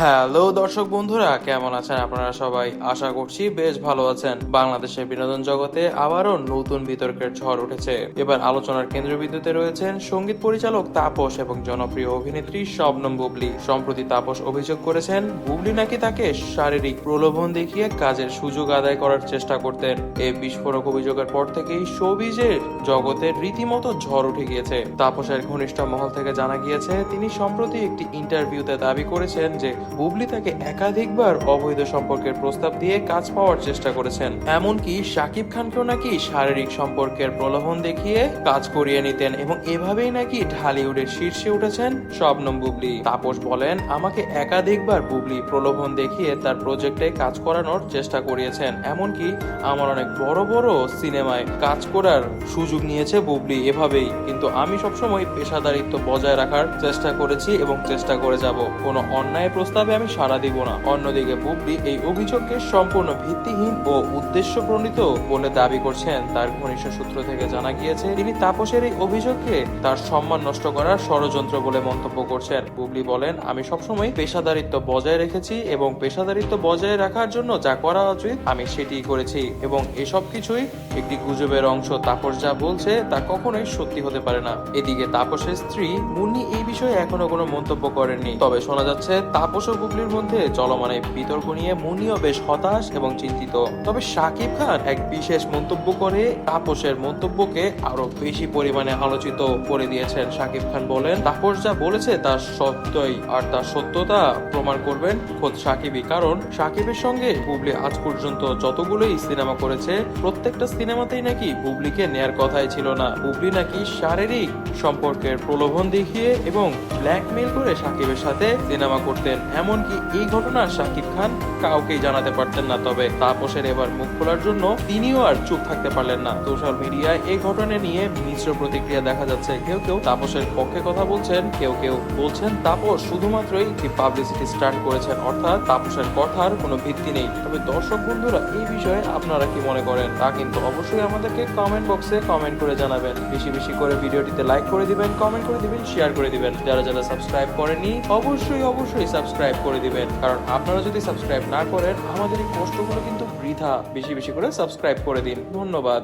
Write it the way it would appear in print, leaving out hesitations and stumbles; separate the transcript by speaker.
Speaker 1: Hello দর্শক বন্ধুরা, কেমন আছেন আপনারা সবাই? আশা করছি বেশ ভালো আছেন। বাংলাদেশের বিনোদন জগতে আবারও নতুন বিতর্কের ঝড় উঠেছে। এবার আলোচনার কেন্দ্রবিন্দুতে রয়েছেন সঙ্গীত পরিচালক তাপস এবং জনপ্রিয় অভিনেত্রী শবনম বুবলি। সম্প্রতি তাপস অভিযোগ করেছেন বুবলি নাকি তাকে শারীরিক প্রলোভন দেখিয়ে কাজের সুযোগ আদায় করার চেষ্টা করতেন। এই বিস্ফোরক অভিযোগের পর থেকেই শোবিজের জগতে রীতিমতো ঝড় উঠে গিয়েছে। তাপসের ঘনিষ্ঠ মহল থেকে জানা গিয়েছে, তিনি সম্প্রতি একটি ইন্টারভিউতে দাবি করেছেন যে বুবলি তাকে একাধিকবার অবৈধ সম্পর্কের প্রস্তাব দিয়ে কাজ পাওয়ার চেষ্টা করেছেন। এমনকি শাকিব খানকেও নাকি শারীরিক সম্পর্কের প্রলোভন দেখিয়ে কাজ করিয়ে নিতেন এবং এভাবেই নাকি ঢালিউডের শীর্ষে উঠেছেন শবনম বুবলি। তাপস বলেন, আমাকে একাধিকবার বুবলি প্রলোভন দেখিয়ে তার প্রজেক্টে কাজ করানোর চেষ্টা করিয়েছেন। এমনকি আমার অনেক বড় বড় সিনেমায় কাজ করার সুযোগ নিয়েছে বুবলি এভাবেই। কিন্তু আমি সবসময় পেশাদারিত্ব বজায় রাখার চেষ্টা করেছি এবং চেষ্টা করে যাব। কোনো অন্যায় প্রস্তাবে আমি সাড়া দিব না। অন্যদিকে বুবলি এই অভিযোগকে সম্পূর্ণ ভিত্তিহীন ও উদ্দেশ্য প্রণীত বলে দাবি করছেন। তার ঘনিষ্ঠ সূত্র থেকে জানা গিয়েছে, তিনি তাপসের এই অভিযোগকে তার সম্মান নষ্ট করার ষড়যন্ত্র বলে মন্তব্য করছেন। বুবলি বলেন, আমি সবসময় পেশাদারিত্ব বজায় রেখেছি এবং পেশাদারিত্ব বজায় রাখার জন্য যা করা উচিত আমি সেটিই করেছি এবং এসব কিছুই একটি গুজবের অংশ। তাপস যা বলছে তা কখনোই সত্যি হতে পারে না। এদিকে তাপসের স্ত্রী মুন্নি এই বিষয়ে এখনো কোনো মন্তব্য করেননি। তবে শোনা যাচ্ছে তাপস ও বুবলির মধ্যে চলমান এই বিতর্ক নিয়ে মুন্নিও বেশ হতাশ এবং চিন্তিত। তবে শাকিব খান এক বিশেষ মন্তব্য করে তাপসের মন্তব্যকে আরো বেশি পরিমাণে আলোচিত করে দিয়েছেন। শাকিব খান বলেন, তাপস যা বলেছে তার সত্যই, আর তার সত্যতা প্রমাণ করবেন খোদ শাকিবই। কারণ শাকিবের সঙ্গে বুবলি আজ পর্যন্ত যতগুলোই সিনেমা করেছে প্রত্যেকটা সিনেমাতেই নাকি বুবলিকে নেয়ার কথাই ছিল না। বুবলি নাকি শারীরিক সম্পর্কের প্রলোভন দেখিয়ে এবং ব্ল্যাকমেইল করে শাকিবের সাথে সিনেমা করতেন। এমনকি এই ঘটনা শাকিব খান কাউকেই জানাতে পারতেন না। তবে তাপসের এবার মুখ খোলার জন্য তিনিও আর চুপ থাকতে পারলেন না। সোশ্যাল মিডিয়ায় এই ঘটনা নিয়ে মিশ্র প্রতিক্রিয়া দেখা যাচ্ছে। কেউ কেউ তাপসের পক্ষে কথা বলছেন, কেউ কেউ বলছেন তাপস শুধুমাত্রই একটি পাবলিসিটি স্টান্ট করেছেন, অর্থাৎ তাপসের কথার কোনো ভিত্তি নেই। তবে দর্শক বন্ধুরা, এই বিষয়ে আপনারা কি মনে করেন তা কিন্তু অবশ্যই আমাদেরকে কমেন্ট বক্সে কমেন্ট করে জানাবেন। বেশি বেশি করে ভিডিওটিতে লাইক করে দিবেন, কমেন্ট করে দিবেন, শেয়ার করে দিবেন। যারা যারা সাবস্ক্রাইব করেনি অবশ্যই সাবস্ক্রাইব করে দিবেন, কারণ আপনারা যদি সাবস্ক্রাইব না করেন আমাদের এই কষ্টগুলো কিন্তু বৃথা। বেশি বেশি করে সাবস্ক্রাইব করে দিন। ধন্যবাদ।